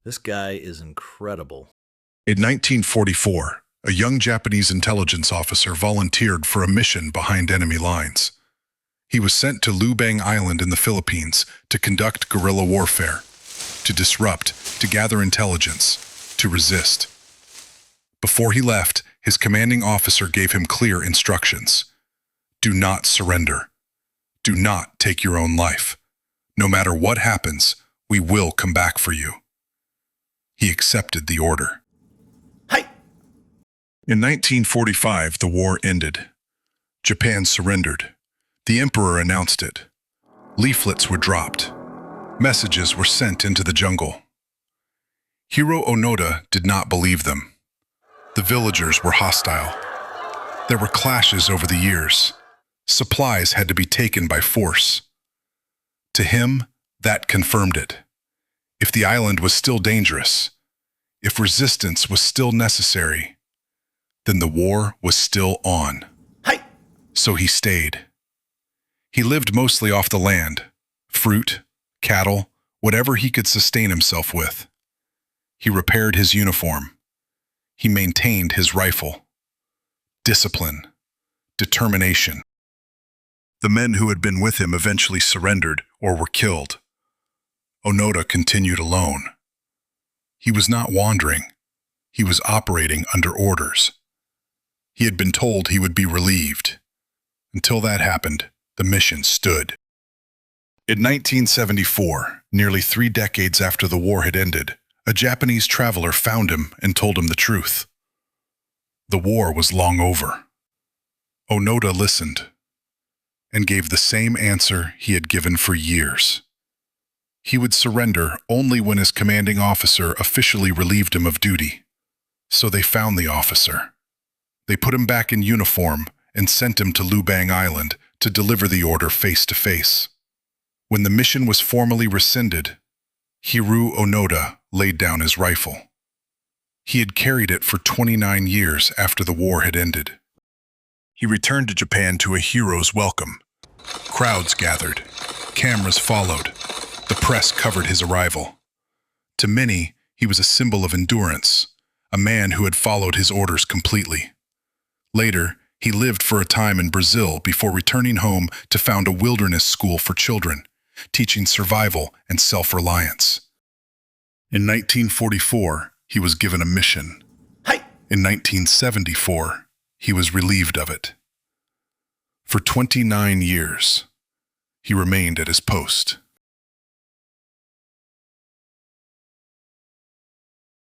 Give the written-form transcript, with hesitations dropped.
This guy is incredible. In 1944, a young Japanese intelligence officer volunteered for a mission behind enemy lines. He was sent to Lubang Island in the Philippines to conduct guerrilla warfare, to disrupt, to gather intelligence, to resist. Before he left, his commanding officer gave him clear instructions. Do not surrender. Do not take your own life. No matter what happens, we will come back for you. He accepted the order. Hey! In 1945, the war ended. Japan surrendered. The emperor announced it. Leaflets were dropped. Messages were sent into the jungle. Hiroo Onoda did not believe them. The villagers were hostile. There were clashes over the years. Supplies had to be taken by force. To him, that confirmed it. If the island was still dangerous, if resistance was still necessary, then the war was still on. Hey! So he stayed. He lived mostly off the land, fruit, cattle, whatever he could sustain himself with. He repaired his uniform. He maintained his rifle. Discipline, determination. The men who had been with him eventually surrendered or were killed. Onoda continued alone. He was not wandering. He was operating under orders. He had been told he would be relieved. Until that happened, the mission stood. In 1974, nearly 3 decades after the war had ended, a Japanese traveler found him and told him the truth. The war was long over. Onoda listened and gave the same answer he had given for years. He would surrender only when his commanding officer officially relieved him of duty. So they found the officer. They put him back in uniform and sent him to Lubang Island to deliver the order face to face. When the mission was formally rescinded, Hiroo Onoda laid down his rifle. He had carried it for 29 years after the war had ended. He returned to Japan to a hero's welcome. Crowds gathered. Cameras followed. The press covered his arrival. To many, he was a symbol of endurance, a man who had followed his orders completely. Later, he lived for a time in Brazil before returning home to found a wilderness school for children, teaching survival and self-reliance. In 1944, he was given a mission. Hey! In 1974, he was relieved of it. For 29 years, he remained at his post.